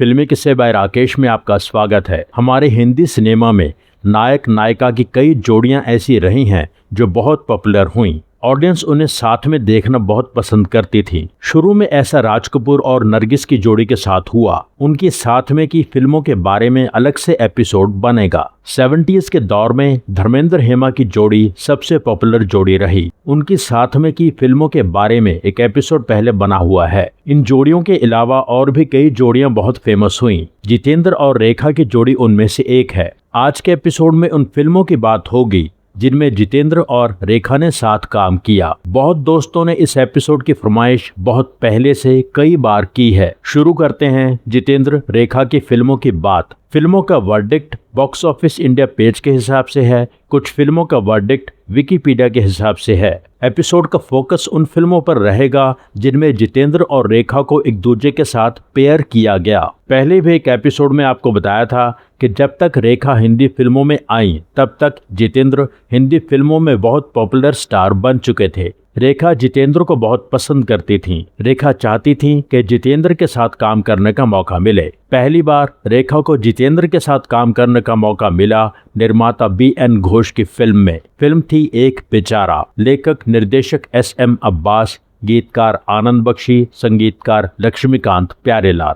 फिल्मी किस्से बाय राकेश में आपका स्वागत है। हमारे हिंदी सिनेमा में नायक नायिका की कई जोड़ियां ऐसी रही हैं जो बहुत पॉपुलर हुईं। ऑडियंस उन्हें साथ में देखना बहुत पसंद करती थी। शुरू में ऐसा राज कपूर और नरगिस की जोड़ी के साथ हुआ। उनकी साथ में की फिल्मों के बारे में अलग से एपिसोड बनेगा। 70s के दौर में धर्मेंद्र हेमा की जोड़ी सबसे पॉपुलर जोड़ी रही। उनकी साथ में की फिल्मों के बारे में एक एपिसोड पहले बना हुआ है। इन जोड़ियों के अलावा और भी कई जोड़ियां बहुत फेमस हुईं। जितेंद्र और रेखा की जोड़ी उनमें से एक है। आज के एपिसोड में उन फिल्मों की बात होगी जिनमें जितेंद्र और रेखा ने साथ काम किया। बहुत दोस्तों ने इस एपिसोड की फरमाइश बहुत पहले से कई बार की है। शुरू करते हैं जितेंद्र रेखा की फिल्मों की बात। फिल्मों का verdict box office India page के हिसाब से है। कुछ फिल्मों का वर्डिक्ट विकिपीडिया के हिसाब से है। एपिसोड का फोकस उन फिल्मों पर रहेगा जिनमें जितेंद्र और रेखा को एक दूसरे के साथ पेयर किया गया। पहले भी एक एपिसोड में आपको बताया था कि जब तक रेखा हिंदी फिल्मों में आई तब तक जितेंद्र हिंदी फिल्मों में बहुत पॉपुलर स्टार बन चुके थे। रेखा जितेंद्र को बहुत पसंद करती थीं। रेखा चाहती थी कि जितेंद्र के साथ काम करने का मौका मिले। पहली बार रेखा को जितेंद्र के साथ काम करने का मौका मिला निर्माता BN घोष की फिल्म में। फिल्म थी एक बेचारा। लेखक निर्देशक SM अब्बास, गीतकार आनंद बख्शी, संगीतकार लक्ष्मीकांत प्यारेलाल।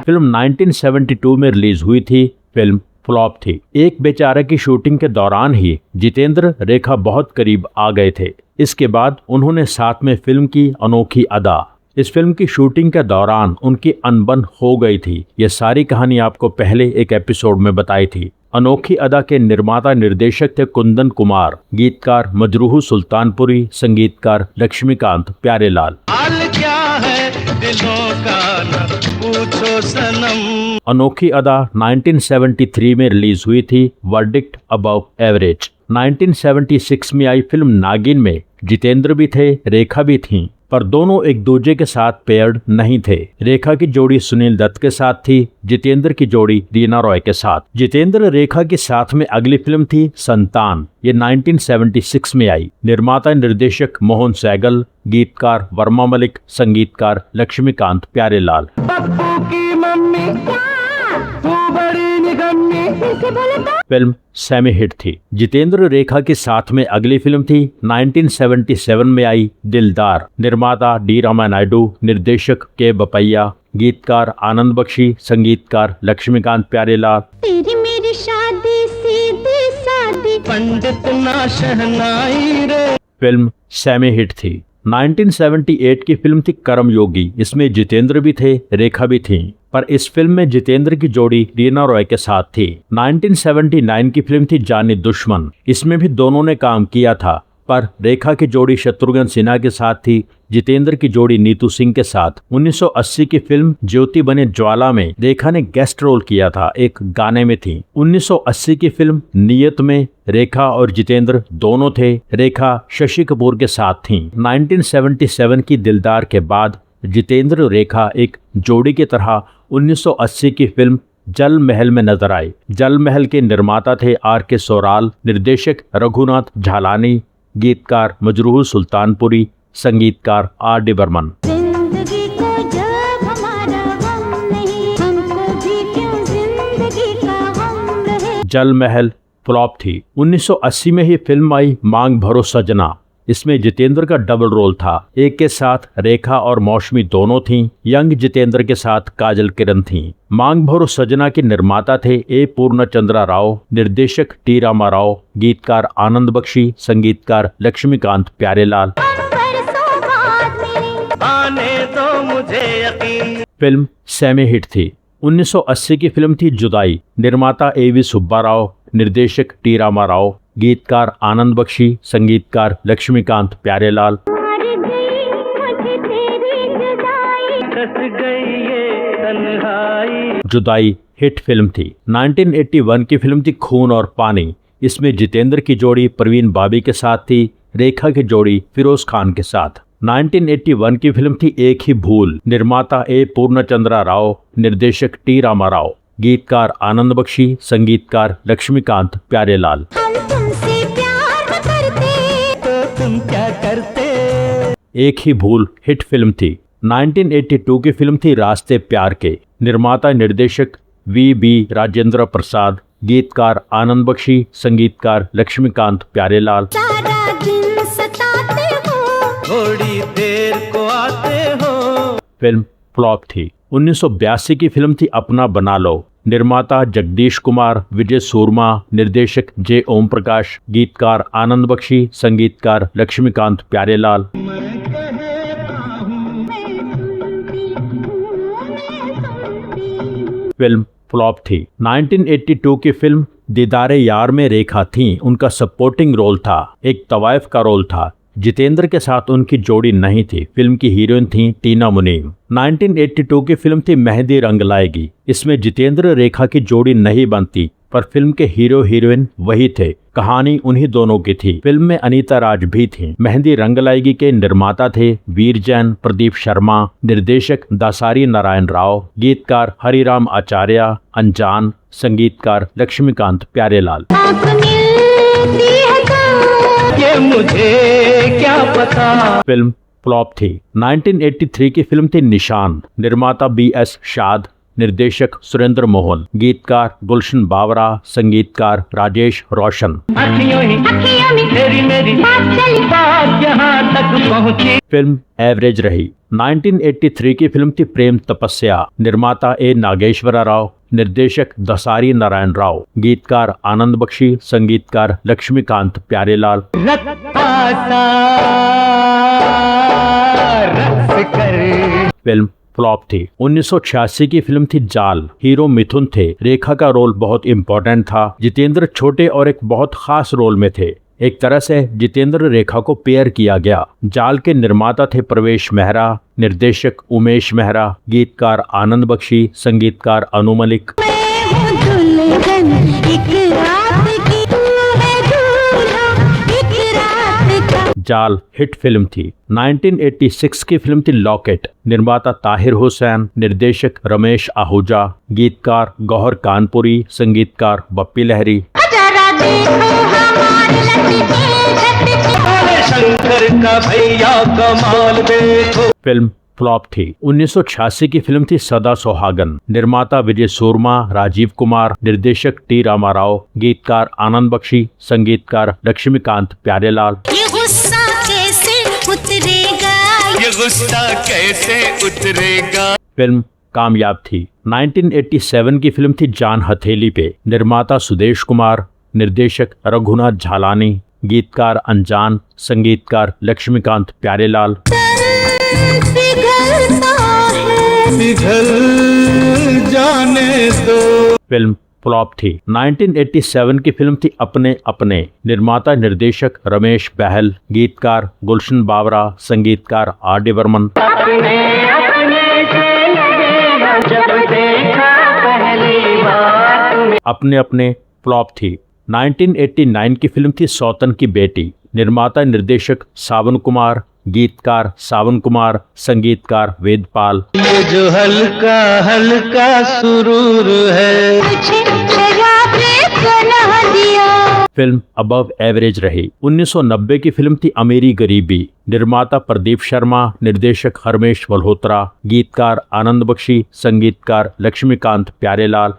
फिल्म 1972 में रिलीज हुई थी। फिल्म फ्लॉप थी। एक बेचारा की शूटिंग के दौरान ही जितेंद्र रेखा बहुत करीब आ गए थे। इसके बाद उन्होंने साथ में फिल्म की अनोखी अदा। इस फिल्म की शूटिंग के दौरान उनकी अनबन हो गई थी। ये सारी कहानी आपको पहले एक एपिसोड में बताई थी। अनोखी अदा के निर्माता निर्देशक थे कुंदन कुमार, गीतकार मजरूह सुल्तानपुरी, संगीतकार लक्ष्मीकांत प्यारेलाल। हाल क्या है दिलों का न पूछो सनम। अनोखी अदा 1973 में रिलीज हुई थी। Verdict above average. 1976 में आई फिल्म नागिन में जितेंद्र भी थे, रेखा भी थीं, पर दोनों एक दूसरे के साथ पेयर्ड नहीं थे। रेखा की जोड़ी सुनील दत्त के साथ थी, जितेंद्र की जोड़ी रीना रॉय के साथ। जितेंद्र रेखा के साथ में अगली फिल्म थी संतान। ये 1976 में आई। निर्माता निर्देशक मोहन सैगल, गीतकार वर्मा मलिक, संगीतकार Laxmikant Pyarelal. Film semi hit थी। जितेंद्र रेखा के साथ में अगली फिल्म थी 1977 में आई दिलदार। निर्माता D रामा नायडू, निर्देशक के बपैया, गीतकार आनंद बख्शी, संगीतकार लक्ष्मीकांत प्यारेलाल। तेरी मेरी शादी सीधी सादी पंडित ना शहनाई रे। फिल्म सेमी हिट थी। 1978 की फिल्म थी कर्मयोगी। इसमें जितेंद्र भी थे, रेखा भी थी, पर इस फिल्म में जितेंद्र की जोड़ी रीना रॉय के साथ थी। 1979 की फिल्म थी जानी दुश्मन। इसमें भी दोनों ने काम किया था, पर रेखा की जोड़ी शत्रुघ्न सिन्हा के साथ थी, जितेंद्र की जोड़ी नीतू सिंह के साथ। 1980 की फिल्म ज्योति बने ज्वाला में रेखा ने गेस्ट रोल किया था, एक गाने में थी। 1980 की फिल्म नियत में रेखा और जितेंद्र दोनों थे। रेखा शशि कपूर के साथ थीं। 1977 की दिलदार के बाद जितेंद्र रेखा एक जोड़ी की तरह 1980 की फिल्म जल महल में नजर आई। जल महल के निर्माता थे RK सोराल, निर्देशक रघुनाथ झालानी, गीतकार मजरूह सुल्तानपुरी, संगीतकार RD बर्मन। जल महल फ्लॉप थी। 1980 में ही फिल्म आई मांग भरो सजना। इसमें जितेंद्र का डबल रोल था। एक के साथ रेखा और मौसमी दोनों थीं। यंग जितेंद्र के साथ काजल किरण थीं। मांग भरो सजना के निर्माता थे A पूर्णचंद्रा राव, निर्देशक T रामा राव, गीतकार आनंद बख्शी, संगीतकार Laxmikant Pyarelal. Film semi hit थी। 1980 की फिल्म थी जुदाई। निर्माता AV सुब्बा राव, निर्देशक T रामा राव, गीतकार आनंद बख्शी, संगीतकार लक्ष्मीकांत प्यारेलाल। जुदाई हिट फिल्म थी। 1981 की फिल्म थी खून और पानी। इसमें जितेंद्र की जोड़ी प्रवीण बाबी के साथ थी, रेखा की जोड़ी फिरोज खान के साथ। 1981 की फिल्म थी एक ही भूल। निर्माता A पूर्णचंद्रा राव, निर्देशक T रामा राव, गीतकार आनंद बख्शी, संगीतकार लक्ष्मीकांत प्यारेलाल। एक ही भूल हिट फिल्म थी। 1982 की फिल्म थी रास्ते प्यार के। निर्माता निर्देशक वी राजेंद्र प्रसाद, गीतकार आनंद बख्शी, संगीतकार लक्ष्मीकांत प्यारेलाल। सारा दिन सताते हो, थोड़ी देर को आते हो। फिल्म फ्लॉप थी। 1982 की फिल्म थी अपना बना लो। निर्माता जगदीश कुमार, विजय सूरमा, निर्देशक जे ओम प्रकाश, गीतकार आनंद बख्शी, संगीतकार लक्ष्मीकांत प्यारेलाल। फिल्म फ्लॉप थी। 1982 की फिल्म दीदारे यार में रेखा थी, उनका सपोर्टिंग रोल था, एक तवाइफ का रोल था। जितेंद्र के साथ उनकी जोड़ी नहीं थी। फिल्म की हीरोइन थी टीना मुनीम। 1982 की फिल्म थी मेहंदी रंग लाएगी। इसमें जितेंद्र रेखा की जोड़ी नहीं बनती, पर फिल्म के हीरो हीरोइन वही थे, कहानी उन्हीं दोनों की थी। फिल्म में अनीता राज भी थी। मेहंदी रंग लाएगी के निर्माता थे वीर जैन, प्रदीप शर्मा, निर्देशक दासारी नारायण राव, गीतकार हरिराम आचार्य, अनजान, संगीतकार लक्ष्मीकांत प्यारेलाल। ये मुझे क्या पता। फिल्म फ्लॉप थी। 1983 की फिल्म थी निशान। निर्माता BS शाद, निर्देशक सुरेंद्र मोहन, गीतकार गुलशन बावरा, संगीतकार राजेश रोशन। फिल्म एवरेज रही। 1983 की फिल्म थी प्रेम तपस्या। निर्माता A नागेश्वरा राव, निर्देशक दसारी नारायण राव, गीतकार आनंद बख्शी, संगीतकार लक्ष्मीकांत प्यारेलाल। फिल्म फ्लॉप थी। 1986 की फिल्म थी जाल। हीरो मिथुन थे। रेखा का रोल बहुत इंपॉर्टेंट था। जितेंद्र छोटे और एक बहुत खास रोल में थे। एक तरह से जितेंद्र रेखा को पेयर किया गया। जाल के निर्माता थे प्रवेश मेहरा, निर्देशक उमेश मेहरा, गीतकार आनंद बख्शी, संगीतकार अनु मलिक। जाल हिट फिल्म थी। 1986 की फिल्म थी लॉकेट। निर्माता ताहिर हुसैन, निर्देशक रमेश आहूजा, गीतकार गौहर कानपुरी, संगीतकार बप्पी लहरी। शंकर का भैया कमाल देखो। फिल्म फ्लॉप थी। 1986 की फिल्म थी सदा सुहागन। निर्माता विजय सूरमा, राजीव कुमार, निर्देशक T रामाराव, गीतकार आनंद बख्शी, संगीतकार लक्ष्मीकांत प्यारेलाल। ये गुस्सा कैसे उतरेगा। फिल्म कामयाब थी। 1987 की फिल्म थी जान हथेली पे। निर्माता सुदेश कुमार, निर्देशक रघुनाथ झालानी, गीतकार अनजान, संगीतकार लक्ष्मीकांत प्यारेलाल। पिघल जाने दो। फिल्म फ्लॉप थी। 1987 की फिल्म थी अपने अपने। निर्माता निर्देशक रमेश बहल, गीतकार गुलशन बावरा, संगीतकार R.D. बर्मन। अपने अपने फ्लॉप थी। 1989 की फिल्म थी सौतन की बेटी। निर्माता निर्देशक सावन कुमार, गीतकार सावन कुमार, संगीतकार वेदपाल। ये जो हल्का हल्का सुरूर है, फिल्म अबव एवरेज रही। 1990 की फिल्म थी अमीरी गरीबी। निर्माता प्रदीप शर्मा, निर्देशक हरमेश मल्होत्रा, गीतकार आनंद बख्शी, संगीतकार लक्ष्मीकांत प्यारेलाल।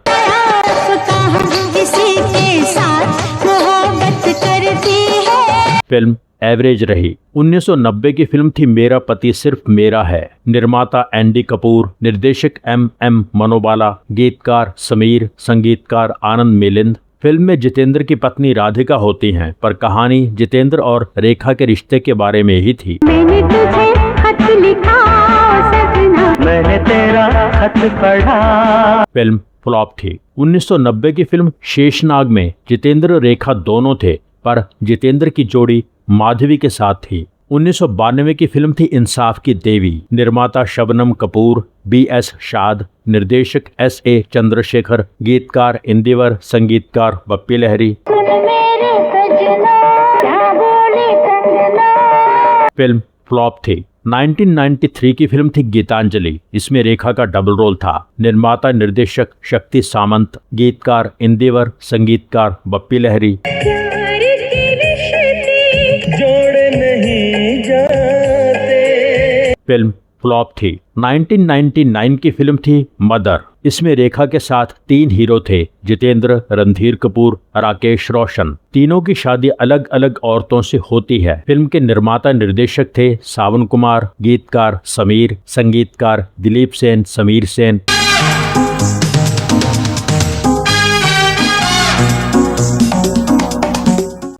फिल्म एवरेज रही। 1990 की फिल्म थी मेरा पति सिर्फ मेरा है। निर्माता एंडी कपूर, निर्देशक M मनोबाला, गीतकार समीर, संगीतकार आनंद मिलिंद। फिल्म में जितेंद्र की पत्नी राधिका होती हैं, पर कहानी जितेंद्र और रेखा के रिश्ते के बारे में ही थी। मैंने तुझे खत लिखा सजना, मैंने तेरा खत पढ़ा। फिल्म फ्लॉप थी। 1990 की फिल्म शेषनाग में जितेंद्र रेखा दोनों थे, पर जितेंद्र की जोड़ी माधवी के साथ थी। 1992 की फिल्म थी इंसाफ की देवी। निर्माता शबनम कपूर, BS शाद, निर्देशक SA चंद्रशेखर, गीतकार इंदिवर, संगीतकार बप्पी लहरी। फिल्म फ्लॉप थी। 1993 की फिल्म थी गीतांजलि। इसमें रेखा का डबल रोल था। निर्माता निर्देशक शक्ति सामंत, गीतकार इंदिवर, संगीतकार बप्पी लहरी। जोड़ नहीं जाते फिल्म फ्लॉप थी। 1999 की फिल्म थी मदर। इसमें रेखा के साथ 3 हीरो थे, जितेंद्र, रणधीर कपूर, राकेश रोशन। तीनों की शादी अलग अलग औरतों से होती है। फिल्म के निर्माता निर्देशक थे सावन कुमार, गीतकार समीर, संगीतकार दिलीप सेन, समीर सेन।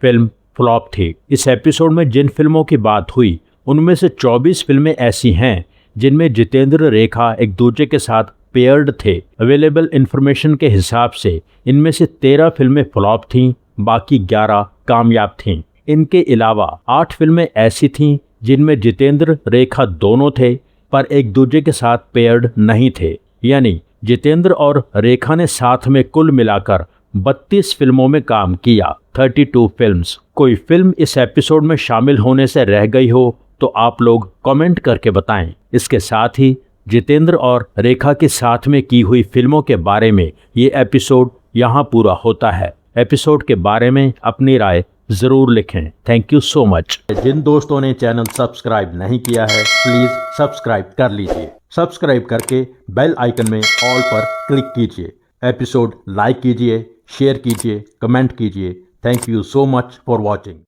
फिल्म फ्लॉप थी। इस एपिसोड में जिन फिल्मों की बात हुई उनमें से 24 फिल्में ऐसी हैं जिनमें जितेंद्र रेखा एक दूसरे के साथ पेयर्ड थे। अवेलेबल इंफॉर्मेशन के हिसाब से इनमें से 13 फिल्में फ्लॉप थीं, बाकी 11 कामयाब थीं। इनके अलावा 8 फिल्में ऐसी थीं जिनमें जितेंद्र रेखा दोनों थे पर एक दूसरे के साथ पेयर्ड नहीं थे। यानी जितेंद्र और रेखा ने साथ में कुल मिलाकर 32 फिल्मों में काम किया, 32 फिल्म्स। कोई फिल्म इस एपिसोड में शामिल होने से रह गई हो तो आप लोग कमेंट करके बताएं। इसके साथ ही जितेंद्र और रेखा के साथ में की हुई फिल्मों के बारे में ये एपिसोड यहाँ पूरा होता है। एपिसोड के बारे में अपनी राय जरूर लिखें। Thank you so much. जिन दोस्तों ने चैनल सब्सक्राइब नहीं किया है प्लीज सब्सक्राइब कर लीजिए। सब्सक्राइब करके बेल आइकन में ऑल पर क्लिक कीजिए। एपिसोड लाइक कीजिए, शेयर कीजिए, कमेंट कीजिए। Thank you so much for watching.